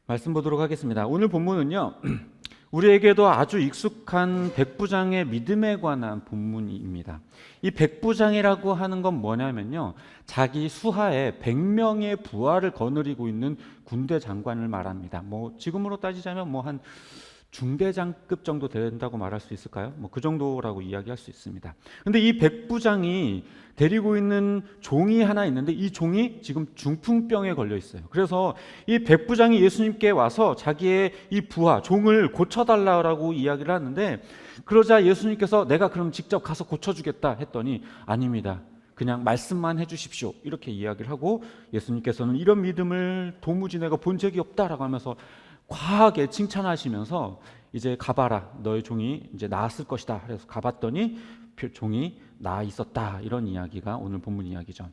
말씀 보도록 하겠습니다. 오늘 본문은요, 우리에게도 아주 익숙한 백부장의 믿음에 관한 본문입니다. 이 백부장이라고 하는 건 뭐냐면요, 자기 수하에 100명의 부하를 거느리고 있는 군대 장관을 말합니다. 지금으로 따지자면 한 중대장급 정도 된다고 말할 수 있을까요? 그 정도라고 이야기할 수 있습니다. 근데 이 백부장이 데리고 있는 종이 하나 있는데 이 종이 지금 중풍병에 걸려 있어요. 그래서 이 백부장이 예수님께 와서 자기의 이 부하, 종을 고쳐달라고 이야기를 하는데, 그러자 예수님께서 내가 그럼 직접 가서 고쳐주겠다 했더니 아닙니다. 그냥 말씀만 해주십시오. 이렇게 이야기를 하고 예수님께서는 이런 믿음을 도무지 내가 본 적이 없다라고 하면서 과하게 칭찬하시면서 이제 가봐라, 너의 종이 이제 나았을 것이다. 그래서 가봤더니 종이 나아 있었다. 이런 이야기가 오늘 본문 이야기죠.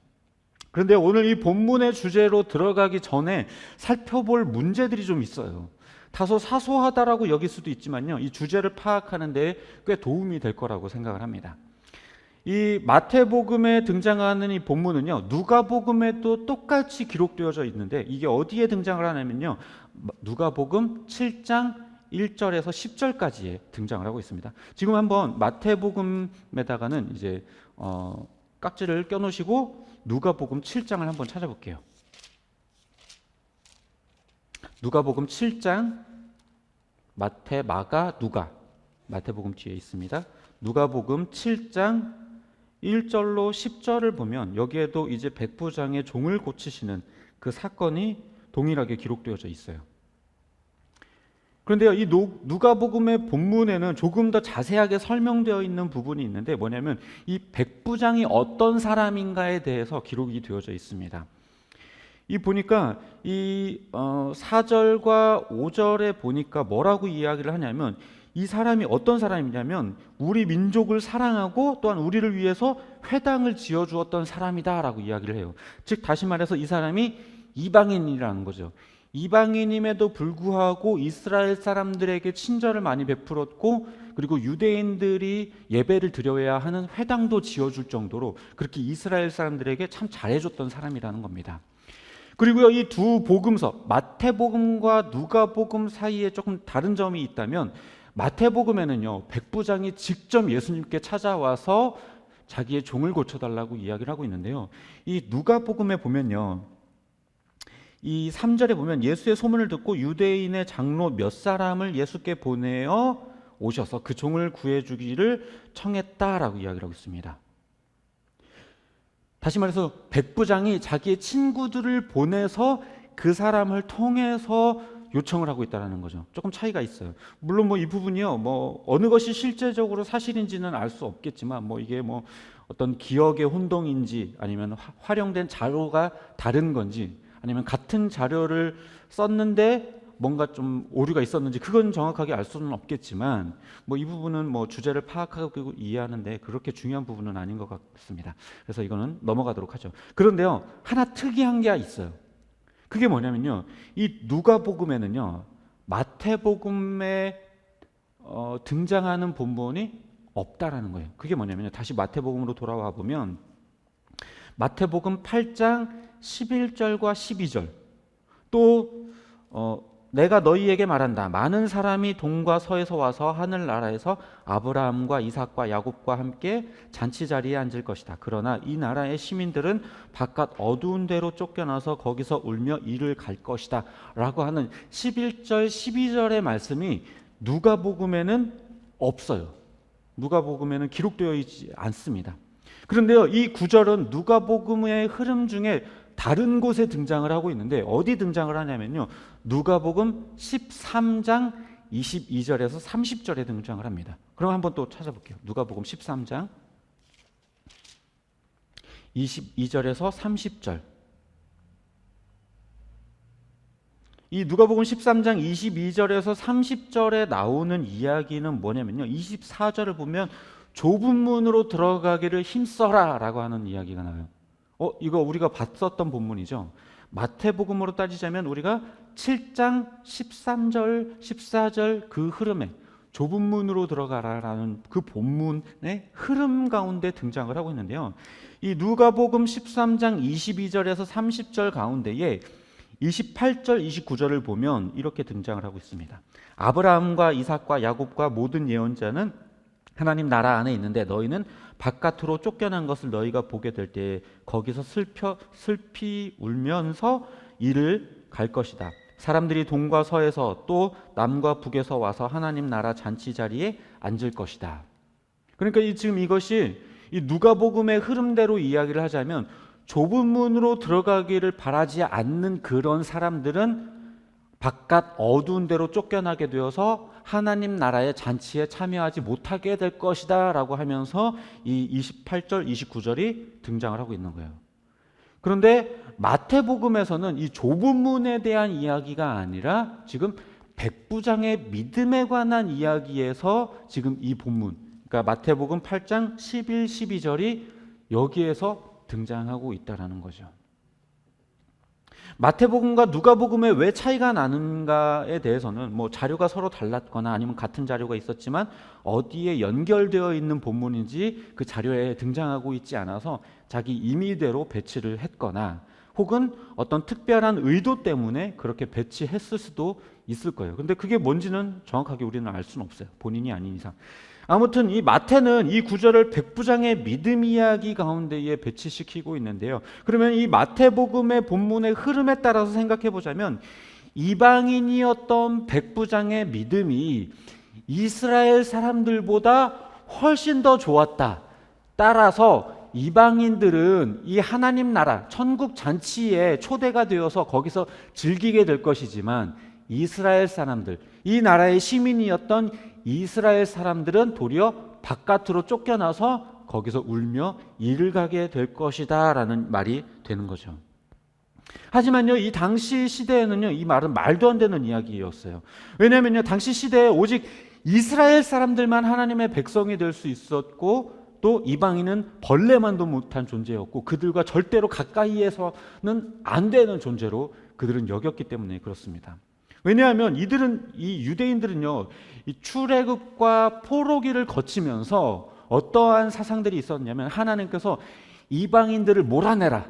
그런데 오늘 이 본문의 주제로 들어가기 전에 살펴볼 문제들이 좀 있어요. 다소 사소하다라고 여길 수도 있지만요, 이 주제를 파악하는 데 꽤 도움이 될 거라고 생각을 합니다. 이 마태복음에 등장하는 이 본문은요, 누가복음에도 똑같이 기록되어져 있는데 이게 어디에 등장을 하냐면요, 누가복음 7장 1절에서 10절까지에 등장을 하고 있습니다. 지금 한번 마태복음에다가는 이제 깍지를 껴놓으시고 누가복음 7장을 한번 찾아볼게요. 누가복음 7장, 마태, 마가, 누가, 마태복음 뒤에 있습니다. 누가복음 7장 1절로 10절을 보면 여기에도 이제 백부장의 종을 고치시는 그 사건이 동일하게 기록되어져 있어요. 그런데요, 이 누가복음의 본문에는 조금 더 자세하게 설명되어 있는 부분이 있는데 뭐냐면 이 백부장이 어떤 사람인가에 대해서 기록이 되어져 있습니다. 이 보니까 이 4절과 5절에 보니까 뭐라고 이야기를 하냐면 이 사람이 어떤 사람이냐면 우리 민족을 사랑하고 또한 우리를 위해서 회당을 지어주었던 사람이다라고 이야기를 해요. 즉 다시 말해서 이 사람이 이방인이라는 거죠. 이방인임에도 불구하고 이스라엘 사람들에게 친절을 많이 베풀었고, 그리고 유대인들이 예배를 드려야 하는 회당도 지어줄 정도로 그렇게 이스라엘 사람들에게 참 잘해줬던 사람이라는 겁니다. 그리고요, 이 두 복음서 마태복음과 누가복음 사이에 조금 다른 점이 있다면, 마태복음에는요, 백부장이 직접 예수님께 찾아와서 자기의 종을 고쳐달라고 이야기를 하고 있는데요, 이 누가복음에 보면요, 이 3절에 보면 예수의 소문을 듣고 유대인의 장로 몇 사람을 예수께 보내어 오셔서 그 종을 구해주기를 청했다라고 이야기를 하고 있습니다. 다시 말해서 백부장이 자기의 친구들을 보내서 그 사람을 통해서 요청을 하고 있다는 거죠. 조금 차이가 있어요. 물론 이 부분이요, 어느 것이 실제적으로 사실인지는 알 수 없겠지만 이게 어떤 기억의 혼동인지 아니면 활용된 자료가 다른 건지 아니면 같은 자료를 썼는데 뭔가 좀 오류가 있었는지 그건 정확하게 알 수는 없겠지만 이 부분은 주제를 파악하고 이해하는데 그렇게 중요한 부분은 아닌 것 같습니다. 그래서 이거는 넘어가도록 하죠. 그런데요, 하나 특이한 게 있어요. 그게 뭐냐면요, 이 누가복음에는요, 마태복음에 등장하는 본문이 없다라는 거예요. 그게 뭐냐면요, 다시 마태복음으로 돌아와 보면 마태복음 8장 11절과 12절, 또 내가 너희에게 말한다. 많은 사람이 동과 서에서 와서 하늘나라에서 아브라함과 이삭과 야곱과 함께 잔치 자리에 앉을 것이다. 그러나 이 나라의 시민들은 바깥 어두운 데로 쫓겨나서 거기서 울며 이를 갈 것이다. 라고 하는 11절, 12절의 말씀이 누가복음에는 없어요. 누가복음에는 기록되어 있지 않습니다. 그런데요, 이 구절은 누가복음의 흐름 중에 다른 곳에 등장을 하고 있는데 어디 등장을 하냐면요, 누가복음 13장 22절에서 30절에 등장을 합니다. 그럼 한번 또 찾아볼게요. 누가복음 13장 22절에서 30절. 이 누가복음 13장 22절에서 30절에 나오는 이야기는 뭐냐면요, 24절을 보면 좁은 문으로 들어가기를 힘써라 라고 하는 이야기가 나와요. 이거 우리가 봤었던 본문이죠. 마태복음으로 따지자면 우리가 7장 13절, 14절 그 흐름에 좁은 문으로 들어가라라는 그 본문의 흐름 가운데 등장을 하고 있는데요, 이 누가복음 13장 22절에서 30절 가운데에 28절, 29절을 보면 이렇게 등장을 하고 있습니다. 아브라함과 이삭과 야곱과 모든 예언자는 하나님 나라 안에 있는데 너희는 바깥으로 쫓겨난 것을 너희가 보게 될 때에 거기서 슬피 울면서 이를 갈 것이다. 사람들이 동과 서에서 또 남과 북에서 와서 하나님 나라 잔치 자리에 앉을 것이다. 그러니까 지금 이것이 이 누가복음의 흐름대로 이야기를 하자면 좁은 문으로 들어가기를 바라지 않는 그런 사람들은 바깥 어두운 데로 쫓겨나게 되어서 하나님 나라의 잔치에 참여하지 못하게 될 것이다 라고 하면서 이 28절, 29절이 등장을 하고 있는 거예요. 그런데 마태복음에서는 이 좁은 문에 대한 이야기가 아니라 지금 백부장의 믿음에 관한 이야기에서 지금 이 본문, 그러니까 마태복음 8장 11, 12절이 여기에서 등장하고 있다는 거죠. 마태복음과 누가복음에 왜 차이가 나는가에 대해서는 뭐 자료가 서로 달랐거나 아니면 같은 자료가 있었지만 어디에 연결되어 있는 본문인지 그 자료에 등장하고 있지 않아서 자기 임의대로 배치를 했거나 혹은 어떤 특별한 의도 때문에 그렇게 배치했을 수도 있을 거예요. 근데 그게 뭔지는 정확하게 우리는 알 수는 없어요. 본인이 아닌 이상. 아무튼 이 마태는 이 구절을 백부장의 믿음 이야기 가운데에 배치시키고 있는데요. 그러면 이 마태복음의 본문의 흐름에 따라서 생각해 보자면 이방인이었던 백부장의 믿음이 이스라엘 사람들보다 훨씬 더 좋았다. 따라서 이방인들은 이 하나님 나라 천국 잔치에 초대가 되어서 거기서 즐기게 될 것이지만 이스라엘 사람들, 이 나라의 시민이었던 이스라엘 사람들은 도리어 바깥으로 쫓겨나서 거기서 울며 이를 가게 될 것이다 라는 말이 되는 거죠. 하지만요, 이 당시 시대에는요, 이 말은 말도 안 되는 이야기였어요. 왜냐하면요, 당시 시대에 오직 이스라엘 사람들만 하나님의 백성이 될 수 있었고 또 이방인은 벌레만도 못한 존재였고 그들과 절대로 가까이에서는 안 되는 존재로 그들은 여겼기 때문에 그렇습니다. 왜냐하면 이 유대인들은요, 이 출애굽과 포로기를 거치면서 어떠한 사상들이 있었냐면 하나님께서 이방인들을 몰아내라,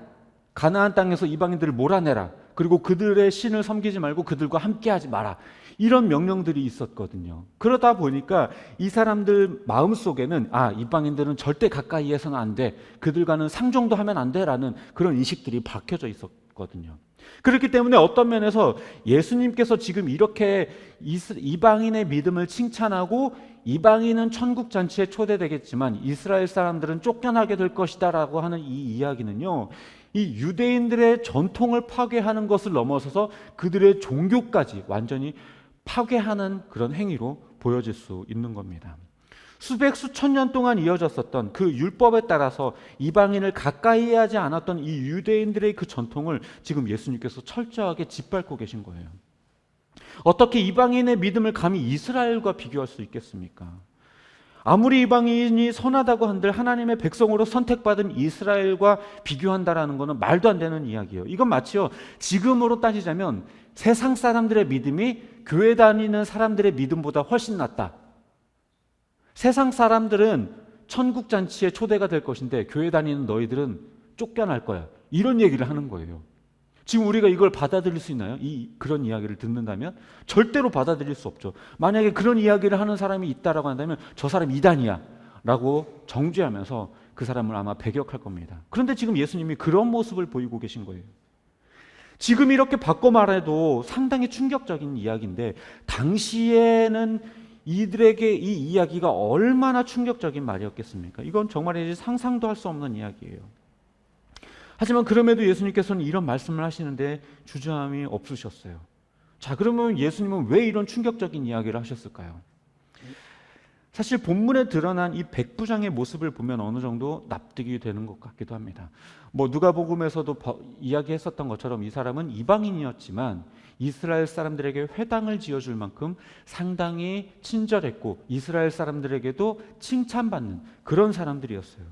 가나안 땅에서 이방인들을 몰아내라, 그리고 그들의 신을 섬기지 말고 그들과 함께하지 마라, 이런 명령들이 있었거든요. 그러다 보니까 이 사람들 마음속에는 이방인들은 절대 가까이에서는 안 돼, 그들과는 상종도 하면 안 돼라는 그런 인식들이 박혀져 있었거든요. 그렇기 때문에 어떤 면에서 예수님께서 지금 이렇게 이방인의 믿음을 칭찬하고 이방인은 천국 잔치에 초대되겠지만 이스라엘 사람들은 쫓겨나게 될 것이다 라고 하는 이 이야기는요, 이 유대인들의 전통을 파괴하는 것을 넘어서서 그들의 종교까지 완전히 파괴하는 그런 행위로 보여질 수 있는 겁니다. 수백 수천 년 동안 이어졌었던 그 율법에 따라서 이방인을 가까이 하지 않았던 이 유대인들의 그 전통을 지금 예수님께서 철저하게 짓밟고 계신 거예요. 어떻게 이방인의 믿음을 감히 이스라엘과 비교할 수 있겠습니까? 아무리 이방인이 선하다고 한들 하나님의 백성으로 선택받은 이스라엘과 비교한다라는 것은 말도 안 되는 이야기예요. 이건 마치요, 지금으로 따지자면 세상 사람들의 믿음이 교회 다니는 사람들의 믿음보다 훨씬 낫다. 세상 사람들은 천국 잔치에 초대가 될 것인데 교회 다니는 너희들은 쫓겨날 거야, 이런 얘기를 하는 거예요. 지금 우리가 이걸 받아들일 수 있나요? 그런 이야기를 듣는다면 절대로 받아들일 수 없죠. 만약에 그런 이야기를 하는 사람이 있다라고 한다면 저 사람 이단이야 라고 정죄하면서 그 사람을 아마 배격할 겁니다. 그런데 지금 예수님이 그런 모습을 보이고 계신 거예요. 지금 이렇게 바꿔 말해도 상당히 충격적인 이야기인데 당시에는 이들에게 이 이야기가 얼마나 충격적인 말이었겠습니까? 이건 정말 상상도 할 수 없는 이야기예요. 하지만 그럼에도 예수님께서는 이런 말씀을 하시는데 주저함이 없으셨어요. 자, 그러면 예수님은 왜 이런 충격적인 이야기를 하셨을까요? 사실 본문에 드러난 이 백부장의 모습을 보면 어느 정도 납득이 되는 것 같기도 합니다. 누가복음에서도 이야기했었던 것처럼 이 사람은 이방인이었지만 이스라엘 사람들에게 회당을 지어줄 만큼 상당히 친절했고 이스라엘 사람들에게도 칭찬받는 그런 사람들이었어요.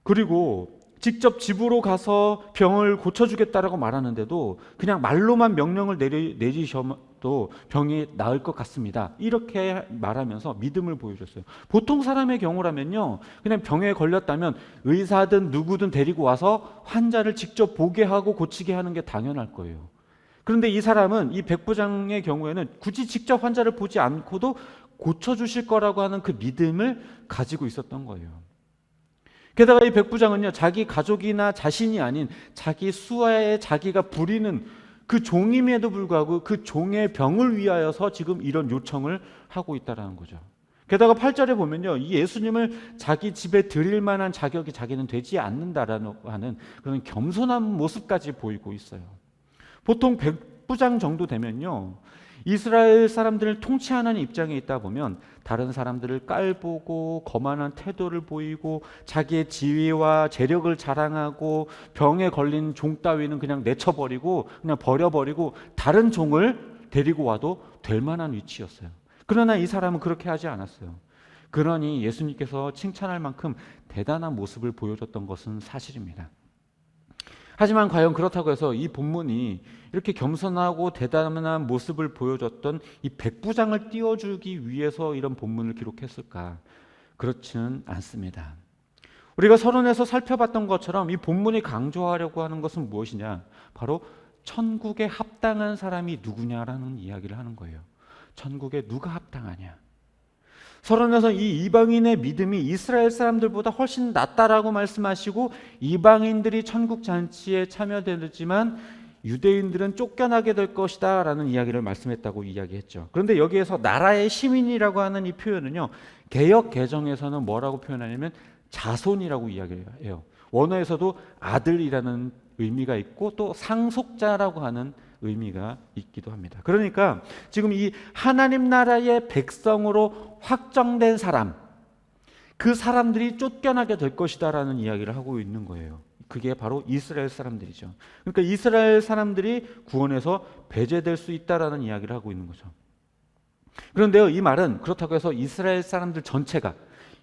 그리고 직접 집으로 가서 병을 고쳐주겠다라고 말하는데도 그냥 말로만 명령을 내리셔도 병이 나을 것 같습니다. 이렇게 말하면서 믿음을 보여줬어요. 보통 사람의 경우라면요, 그냥 병에 걸렸다면 의사든 누구든 데리고 와서 환자를 직접 보게 하고 고치게 하는 게 당연할 거예요. 그런데 이 사람은, 이 백부장의 경우에는 굳이 직접 환자를 보지 않고도 고쳐주실 거라고 하는 그 믿음을 가지고 있었던 거예요. 게다가 이 백부장은요, 자기 가족이나 자신이 아닌 자기 수하에 자기가 부리는 그 종임에도 불구하고 그 종의 병을 위하여서 지금 이런 요청을 하고 있다는 거죠. 게다가 8절에 보면요, 이 예수님을 자기 집에 드릴 만한 자격이 자기는 되지 않는다라는 하는 그런 겸손한 모습까지 보이고 있어요. 보통 백부장 정도 되면요, 이스라엘 사람들을 통치하는 입장에 있다 보면 다른 사람들을 깔보고 거만한 태도를 보이고 자기의 지위와 재력을 자랑하고 병에 걸린 종 따위는 그냥 내쳐버리고 그냥 버려버리고 다른 종을 데리고 와도 될 만한 위치였어요. 그러나 이 사람은 그렇게 하지 않았어요. 그러니 예수님께서 칭찬할 만큼 대단한 모습을 보여줬던 것은 사실입니다. 하지만 과연 그렇다고 해서 이 본문이 이렇게 겸손하고 대단한 모습을 보여줬던 이 백부장을 띄워주기 위해서 이런 본문을 기록했을까? 그렇지는 않습니다. 우리가 서론에서 살펴봤던 것처럼 이 본문이 강조하려고 하는 것은 무엇이냐? 바로 천국에 합당한 사람이 누구냐라는 이야기를 하는 거예요. 천국에 누가 합당하냐? 서론에서 이 이방인의 믿음이 이스라엘 사람들보다 훨씬 낫다라고 말씀하시고 이방인들이 천국 잔치에 참여되지만 유대인들은 쫓겨나게 될 것이다 라는 이야기를 말씀했다고 이야기했죠. 그런데 여기에서 나라의 시민이라고 하는 이 표현은요, 개역 개정에서는 뭐라고 표현하냐면 자손이라고 이야기해요. 원어에서도 아들이라는 의미가 있고 또 상속자라고 하는 의미가 있기도 합니다. 그러니까 지금 이 하나님 나라의 백성으로 확정된 사람, 그 사람들이 쫓겨나게 될 것이다라는 이야기를 하고 있는 거예요. 그게 바로 이스라엘 사람들이죠. 그러니까 이스라엘 사람들이 구원에서 배제될 수 있다라는 이야기를 하고 있는 거죠. 그런데요, 이 말은 그렇다고 해서 이스라엘 사람들 전체가,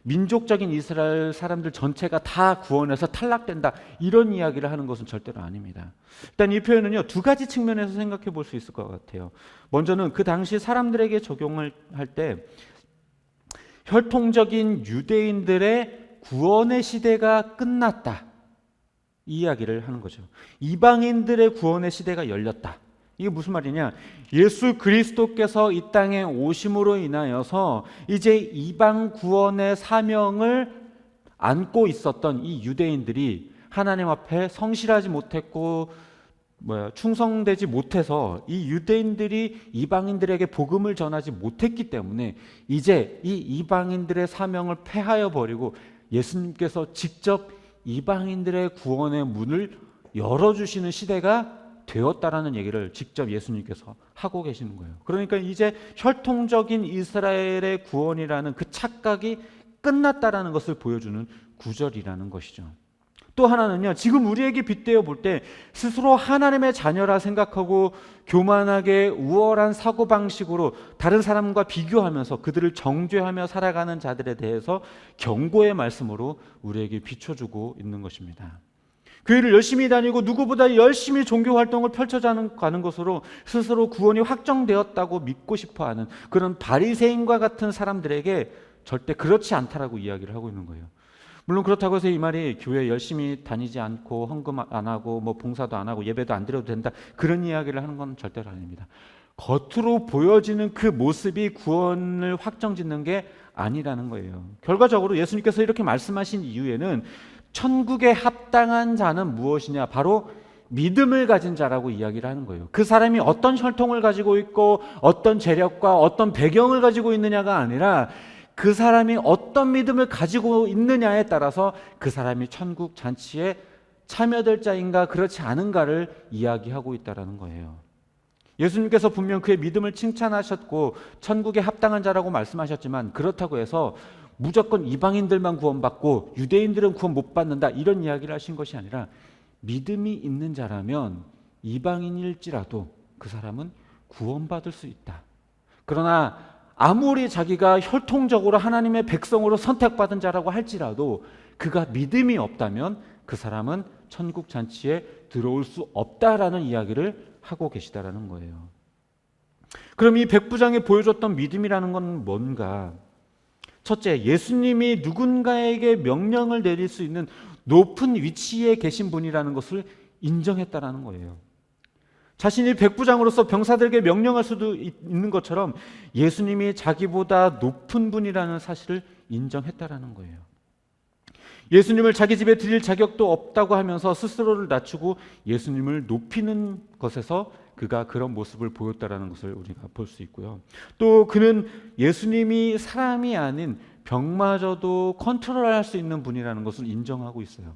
민족적인 이스라엘 사람들 전체가 다 구원에서 탈락된다, 이런 이야기를 하는 것은 절대로 아닙니다. 일단 이 표현은요, 두 가지 측면에서 생각해 볼 수 있을 것 같아요. 먼저는 그 당시 사람들에게 적용을 할 때 혈통적인 유대인들의 구원의 시대가 끝났다, 이 이야기를 하는 거죠. 이방인들의 구원의 시대가 열렸다. 이게 무슨 말이냐? 예수 그리스도께서 이 땅에 오심으로 인하여서 이제 이방 구원의 사명을 안고 있었던 이 유대인들이 하나님 앞에 성실하지 못했고 충성되지 못해서 이 유대인들이 이방인들에게 복음을 전하지 못했기 때문에 이제 이 이방인들의 사명을 폐하여 버리고 예수님께서 직접 이방인들의 구원의 문을 열어주시는 시대가 되었다라는 얘기를 직접 예수님께서 하고 계시는 거예요. 그러니까 이제 혈통적인 이스라엘의 구원이라는 그 착각이 끝났다라는 것을 보여주는 구절이라는 것이죠. 또 하나는요, 지금 우리에게 빗대어 볼 때 스스로 하나님의 자녀라 생각하고 교만하게 우월한 사고방식으로 다른 사람과 비교하면서 그들을 정죄하며 살아가는 자들에 대해서 경고의 말씀으로 우리에게 비춰주고 있는 것입니다. 교회를 열심히 다니고 누구보다 열심히 종교 활동을 펼쳐가는 것으로 스스로 구원이 확정되었다고 믿고 싶어하는 그런 바리새인과 같은 사람들에게 절대 그렇지 않다라고 이야기를 하고 있는 거예요. 물론 그렇다고 해서 이 말이 교회 열심히 다니지 않고 헌금 안 하고 봉사도 안 하고 예배도 안 드려도 된다, 그런 이야기를 하는 건 절대로 아닙니다. 겉으로 보여지는 그 모습이 구원을 확정짓는 게 아니라는 거예요. 결과적으로 예수님께서 이렇게 말씀하신 이유에는 천국에 합당한 자는 무엇이냐? 바로 믿음을 가진 자라고 이야기를 하는 거예요. 그 사람이 어떤 혈통을 가지고 있고 어떤 재력과 어떤 배경을 가지고 있느냐가 아니라 그 사람이 어떤 믿음을 가지고 있느냐에 따라서 그 사람이 천국 잔치에 참여될 자인가 그렇지 않은가를 이야기하고 있다는 거예요. 예수님께서 분명 그의 믿음을 칭찬하셨고 천국에 합당한 자라고 말씀하셨지만 그렇다고 해서 무조건 이방인들만 구원받고 유대인들은 구원 못 받는다, 이런 이야기를 하신 것이 아니라 믿음이 있는 자라면 이방인일지라도 그 사람은 구원받을 수 있다. 그러나 아무리 자기가 혈통적으로 하나님의 백성으로 선택받은 자라고 할지라도 그가 믿음이 없다면 그 사람은 천국 잔치에 들어올 수 없다라는 이야기를 하고 계시다라는 거예요. 그럼 이 백부장이 보여줬던 믿음이라는 건 뭔가? 첫째, 예수님이 누군가에게 명령을 내릴 수 있는 높은 위치에 계신 분이라는 것을 인정했다라는 거예요. 자신이 백부장으로서 병사들에게 명령할 수도 있는 것처럼 예수님이 자기보다 높은 분이라는 사실을 인정했다라는 거예요. 예수님을 자기 집에 드릴 자격도 없다고 하면서 스스로를 낮추고 예수님을 높이는 것에서 그가 그런 모습을 보였다라는 것을 우리가 볼 수 있고요. 또 그는 예수님이 사람이 아닌 병마저도 컨트롤할 수 있는 분이라는 것을 인정하고 있어요.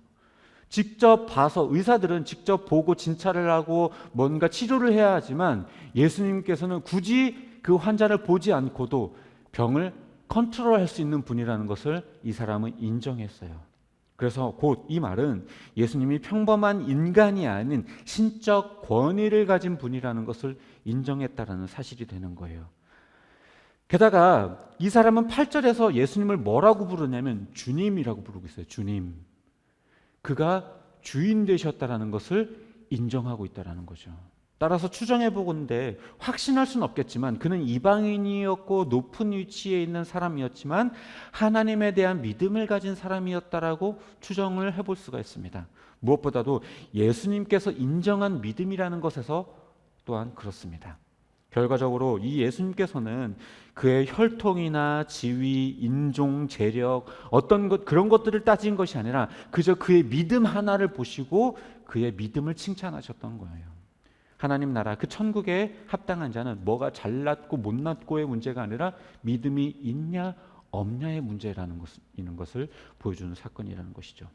직접 봐서, 의사들은 직접 보고 진찰을 하고 뭔가 치료를 해야 하지만 예수님께서는 굳이 그 환자를 보지 않고도 병을 컨트롤할 수 있는 분이라는 것을 이 사람은 인정했어요. 그래서 곧 이 말은 예수님이 평범한 인간이 아닌 신적 권위를 가진 분이라는 것을 인정했다라는 사실이 되는 거예요. 게다가 이 사람은 8절에서 예수님을 뭐라고 부르냐면 주님이라고 부르고 있어요. 주님. 그가 주인 되셨다라는 것을 인정하고 있다라는 거죠. 따라서 추정해 보건대 확신할 수는 없겠지만 그는 이방인이었고 높은 위치에 있는 사람이었지만 하나님에 대한 믿음을 가진 사람이었다라고 추정을 해볼 수가 있습니다. 무엇보다도 예수님께서 인정한 믿음이라는 것에서 또한 그렇습니다. 결과적으로 이 예수님께서는 그의 혈통이나 지위, 인종, 재력 어떤 것 그런 것들을 따진 것이 아니라 그저 그의 믿음 하나를 보시고 그의 믿음을 칭찬하셨던 거예요. 하나님 나라 그 천국에 합당한 자는 뭐가 잘났고 못났고의 문제가 아니라 믿음이 있냐 없냐의 문제라는 것을 보여주는 사건이라는 것이죠.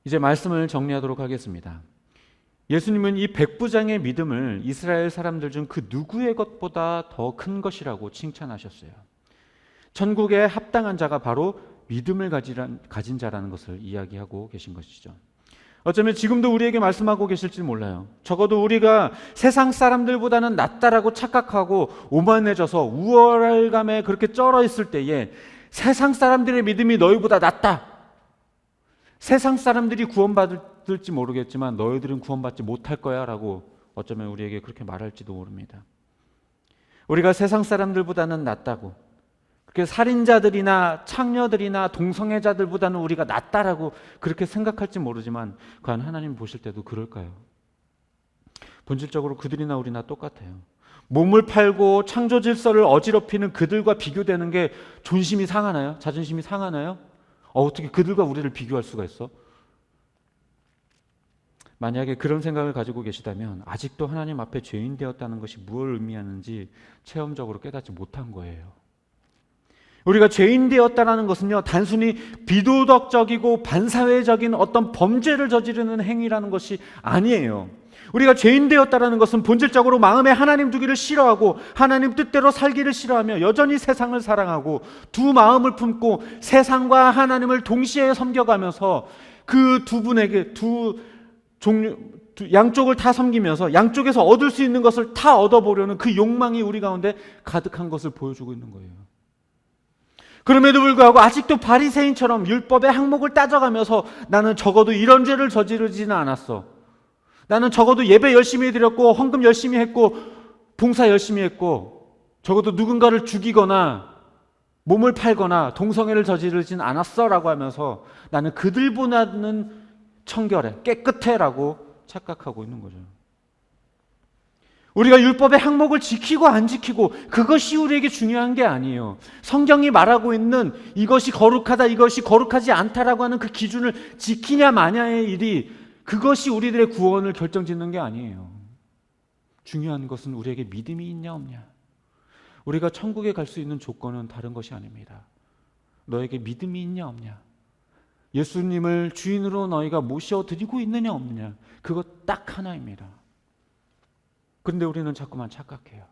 이제 말씀을 정리하도록 하겠습니다. 예수님은 이 백부장의 믿음을 이스라엘 사람들 중 그 누구의 것보다 더 큰 것이라고 칭찬하셨어요. 천국에 합당한 자가 바로 믿음을 가진 자라는 것을 이야기하고 계신 것이죠. 어쩌면 지금도 우리에게 말씀하고 계실지 몰라요. 적어도 우리가 세상 사람들보다는 낫다라고 착각하고 오만해져서 우월감에 그렇게 쩔어 있을 때에 세상 사람들의 믿음이 너희보다 낫다. 세상 사람들이 구원받을지 모르겠지만 너희들은 구원받지 못할 거야 라고 어쩌면 우리에게 그렇게 말할지도 모릅니다. 우리가 세상 사람들보다는 낫다고, 그렇게 살인자들이나 창녀들이나 동성애자들보다는 우리가 낫다라고 그렇게 생각할지 모르지만 과연 하나님 보실 때도 그럴까요? 본질적으로 그들이나 우리나 똑같아요. 몸을 팔고 창조 질서를 어지럽히는 그들과 비교되는 게 존심이 상하나요? 자존심이 상하나요? 어떻게 그들과 우리를 비교할 수가 있어? 만약에 그런 생각을 가지고 계시다면 아직도 하나님 앞에 죄인 되었다는 것이 무엇을 의미하는지 체험적으로 깨닫지 못한 거예요. 우리가 죄인 되었다는 것은요, 단순히 비도덕적이고 반사회적인 어떤 범죄를 저지르는 행위라는 것이 아니에요. 우리가 죄인 되었다는 것은 본질적으로 마음에 하나님 두기를 싫어하고 하나님 뜻대로 살기를 싫어하며 여전히 세상을 사랑하고 두 마음을 품고 세상과 하나님을 동시에 섬겨가면서 그 두 분에게 양쪽을 다 섬기면서 양쪽에서 얻을 수 있는 것을 다 얻어보려는 그 욕망이 우리 가운데 가득한 것을 보여주고 있는 거예요. 그럼에도 불구하고 아직도 바리새인처럼 율법의 항목을 따져가면서 나는 적어도 이런 죄를 저지르지는 않았어. 나는 적어도 예배 열심히 드렸고 헌금 열심히 했고 봉사 열심히 했고 적어도 누군가를 죽이거나 몸을 팔거나 동성애를 저지르진 않았어 라고 하면서 나는 그들보다는 청결해, 깨끗해 라고 착각하고 있는 거죠. 우리가 율법의 항목을 지키고 안 지키고 그것이 우리에게 중요한 게 아니에요. 성경이 말하고 있는 이것이 거룩하다, 이것이 거룩하지 않다라고 하는 그 기준을 지키냐 마냐의 일이 그것이 우리들의 구원을 결정짓는 게 아니에요. 중요한 것은 우리에게 믿음이 있냐 없냐. 우리가 천국에 갈 수 있는 조건은 다른 것이 아닙니다. 너에게 믿음이 있냐 없냐. 예수님을 주인으로 너희가 모셔드리고 있느냐 없느냐. 그것 딱 하나입니다. 그런데 우리는 자꾸만 착각해요.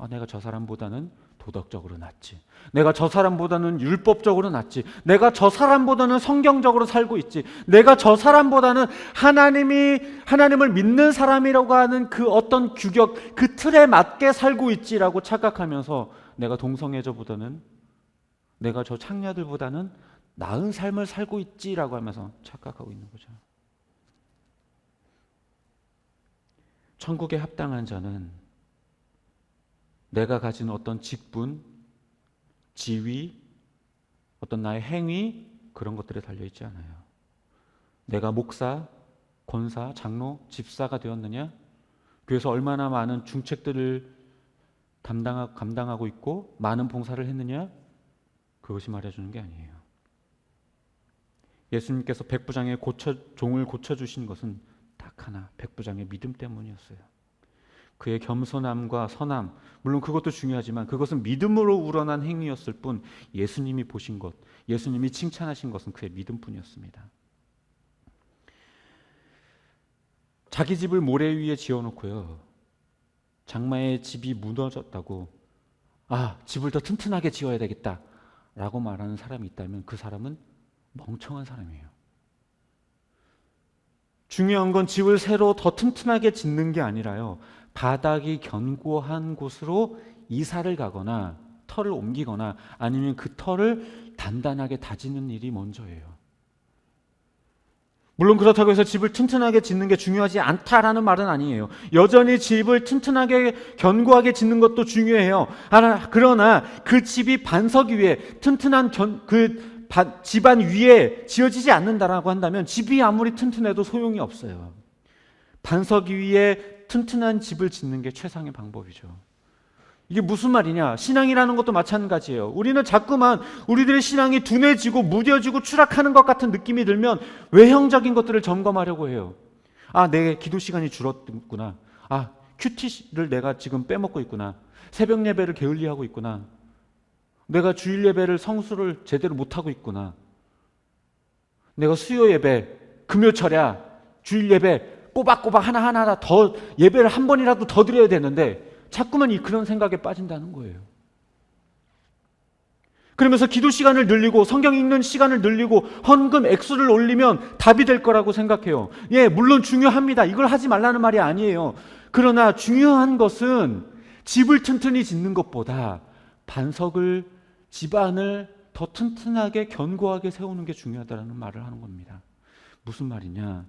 내가 저 사람보다는 도덕적으로 낫지. 내가 저 사람보다는 율법적으로 낫지. 내가 저 사람보다는 성경적으로 살고 있지. 내가 저 사람보다는 하나님을 믿는 사람이라고 하는 그 어떤 규격, 그 틀에 맞게 살고 있지라고 착각하면서 내가 동성애자보다는, 내가 저 창녀들보다는 나은 삶을 살고 있지라고 하면서 착각하고 있는 거죠. 천국에 합당한 자는 내가 가진 어떤 직분, 지위, 어떤 나의 행위, 그런 것들에 달려있지 않아요. 내가 목사, 권사, 장로, 집사가 되었느냐? 교회에서 얼마나 많은 중책들을 감당하고 있고 많은 봉사를 했느냐? 그것이 말해주는 게 아니에요. 예수님께서 백부장의 종을 고쳐주신 것은 딱 하나, 백부장의 믿음 때문이었어요. 그의 겸손함과 선함, 물론 그것도 중요하지만 그것은 믿음으로 우러난 행위였을 뿐 예수님이 보신 것, 예수님이 칭찬하신 것은 그의 믿음뿐이었습니다. 자기 집을 모래 위에 지어놓고요, 장마에 집이 무너졌다고 집을 더 튼튼하게 지어야 되겠다 라고 말하는 사람이 있다면 그 사람은 멍청한 사람이에요. 중요한 건 집을 새로 더 튼튼하게 짓는 게 아니라요, 바닥이 견고한 곳으로 이사를 가거나 터를 옮기거나 아니면 그 터를 단단하게 다지는 일이 먼저예요. 물론 그렇다고 해서 집을 튼튼하게 짓는 게 중요하지 않다라는 말은 아니에요. 여전히 집을 튼튼하게 견고하게 짓는 것도 중요해요. 그러나 그 집이 반석 위에 튼튼한 집안 위에 지어지지 않는다라고 한다면 집이 아무리 튼튼해도 소용이 없어요. 반석 위에 튼튼한 집을 짓는 게 최상의 방법이죠. 이게 무슨 말이냐? 신앙이라는 것도 마찬가지예요. 우리는 자꾸만 우리들의 신앙이 둔해지고 무뎌지고 추락하는 것 같은 느낌이 들면 외형적인 것들을 점검하려고 해요. 내 기도 시간이 줄었구나. 큐티를 내가 지금 빼먹고 있구나. 새벽 예배를 게을리하고 있구나. 내가 주일 예배를 성수를 제대로 못하고 있구나. 내가 수요 예배, 금요 철야, 주일 예배 꼬박꼬박 하나하나 더 예배를 한 번이라도 더 드려야 되는데 자꾸만 그런 생각에 빠진다는 거예요. 그러면서 기도 시간을 늘리고 성경 읽는 시간을 늘리고 헌금 액수를 올리면 답이 될 거라고 생각해요. 물론 중요합니다. 이걸 하지 말라는 말이 아니에요. 그러나 중요한 것은 집을 튼튼히 짓는 것보다 집안을 더 튼튼하게 견고하게 세우는 게 중요하다는 말을 하는 겁니다. 무슨 말이냐?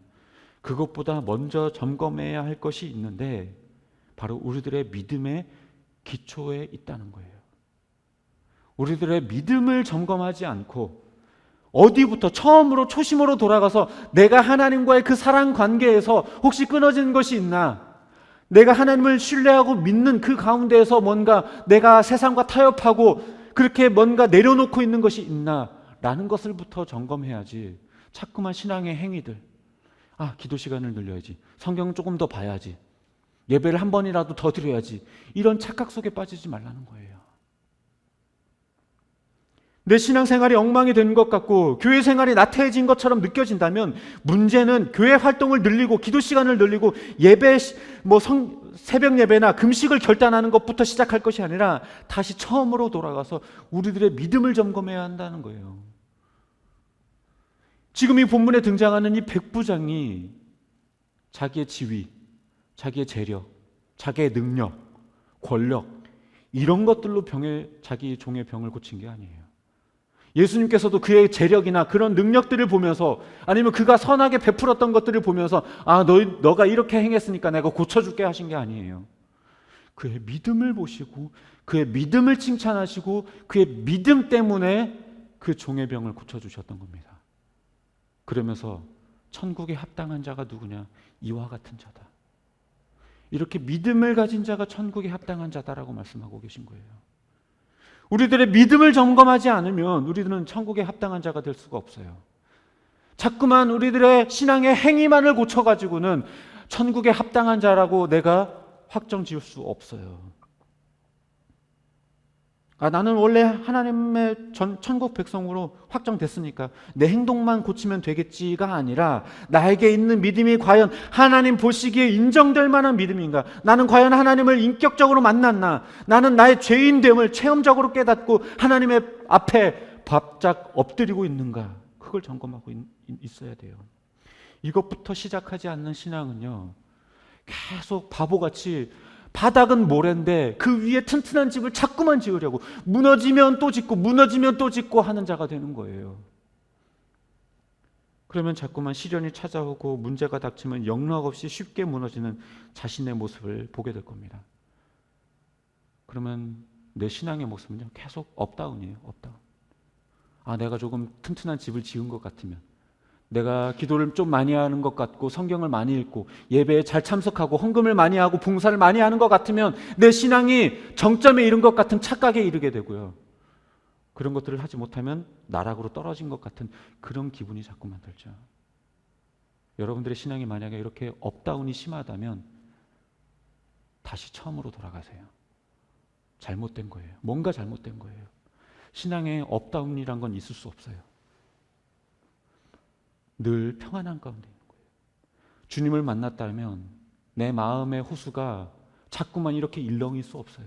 그것보다 먼저 점검해야 할 것이 있는데 바로 우리들의 믿음의 기초에 있다는 거예요. 우리들의 믿음을 점검하지 않고 어디부터 처음으로 초심으로 돌아가서 내가 하나님과의 그 사랑 관계에서 혹시 끊어진 것이 있나? 내가 하나님을 신뢰하고 믿는 그 가운데에서 뭔가 내가 세상과 타협하고 그렇게 뭔가 내려놓고 있는 것이 있나? 라는 것을부터 점검해야지. 자꾸만 신앙의 행위들, 기도 시간을 늘려야지, 성경 조금 더 봐야지, 예배를 한 번이라도 더 드려야지, 이런 착각 속에 빠지지 말라는 거예요. 내 신앙생활이 엉망이 된 것 같고 교회 생활이 나태해진 것처럼 느껴진다면 문제는 교회 활동을 늘리고 기도 시간을 늘리고 새벽 예배나 금식을 결단하는 것부터 시작할 것이 아니라 다시 처음으로 돌아가서 우리들의 믿음을 점검해야 한다는 거예요. 지금 이 본문에 등장하는 이 백부장이 자기의 지위, 자기의 재력, 자기의 능력, 권력, 이런 것들로 자기 종의 병을 고친 게 아니에요. 예수님께서도 그의 재력이나 그런 능력들을 보면서 아니면 그가 선하게 베풀었던 것들을 보면서 너가 이렇게 행했으니까 내가 고쳐줄게 하신 게 아니에요. 그의 믿음을 보시고 그의 믿음을 칭찬하시고 그의 믿음 때문에 그 종의 병을 고쳐주셨던 겁니다. 그러면서 천국에 합당한 자가 누구냐? 이와 같은 자다. 이렇게 믿음을 가진 자가 천국에 합당한 자다라고 말씀하고 계신 거예요. 우리들의 믿음을 점검하지 않으면 우리들은 천국에 합당한 자가 될 수가 없어요. 자꾸만 우리들의 신앙의 행위만을 고쳐가지고는 천국에 합당한 자라고 내가 확정 지을 수 없어요. 나는 원래 하나님의 천국 백성으로 확정됐으니까 내 행동만 고치면 되겠지가 아니라 나에게 있는 믿음이 과연 하나님 보시기에 인정될 만한 믿음인가? 나는 과연 하나님을 인격적으로 만났나? 나는 나의 죄인됨을 체험적으로 깨닫고 하나님의 앞에 바짝 엎드리고 있는가? 그걸 점검하고 있어야 돼요. 이것부터 시작하지 않는 신앙은요, 계속 바보같이 바닥은 모래인데 그 위에 튼튼한 집을 자꾸만 지으려고 무너지면 또 짓고 무너지면 또 짓고 하는 자가 되는 거예요. 그러면 자꾸만 시련이 찾아오고 문제가 닥치면 영락없이 쉽게 무너지는 자신의 모습을 보게 될 겁니다. 그러면 내 신앙의 모습은요, 계속 업다운이에요. 업다운. 내가 조금 튼튼한 집을 지은 것 같으면, 내가 기도를 좀 많이 하는 것 같고 성경을 많이 읽고 예배에 잘 참석하고 헌금을 많이 하고 봉사를 많이 하는 것 같으면 내 신앙이 정점에 이른 것 같은 착각에 이르게 되고요. 그런 것들을 하지 못하면 나락으로 떨어진 것 같은 그런 기분이 자꾸만 들죠. 여러분들의 신앙이 만약에 이렇게 업다운이 심하다면 다시 처음으로 돌아가세요. 잘못된 거예요. 뭔가 잘못된 거예요. 신앙에 업다운이란 건 있을 수 없어요. 늘 평안한 가운데 있는 거예요. 주님을 만났다면 내 마음의 호수가 자꾸만 이렇게 일렁일 수 없어요.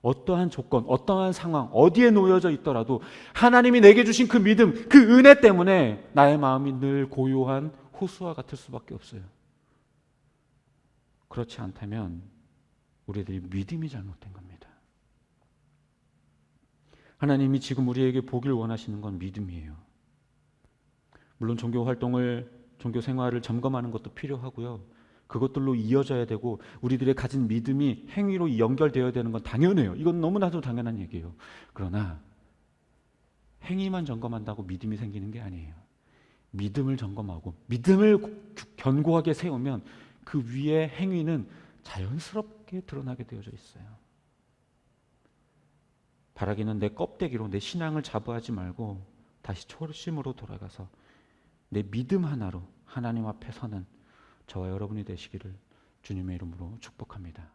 어떠한 조건, 어떠한 상황, 어디에 놓여져 있더라도 하나님이 내게 주신 그 믿음, 그 은혜 때문에 나의 마음이 늘 고요한 호수와 같을 수밖에 없어요. 그렇지 않다면 우리들이 믿음이 잘못된 겁니다. 하나님이 지금 우리에게 보기를 원하시는 건 믿음이에요. 물론 종교 활동을, 종교 생활을 점검하는 것도 필요하고요. 그것들로 이어져야 되고 우리들의 가진 믿음이 행위로 연결되어야 되는 건 당연해요. 이건 너무나도 당연한 얘기예요. 그러나 행위만 점검한다고 믿음이 생기는 게 아니에요. 믿음을 점검하고 믿음을 견고하게 세우면 그 위에 행위는 자연스럽게 드러나게 되어져 있어요. 바라기는 내 껍데기로 내 신앙을 자부하지 말고 다시 초심으로 돌아가서 내 믿음 하나로 하나님 앞에 서는 저와 여러분이 되시기를 주님의 이름으로 축복합니다.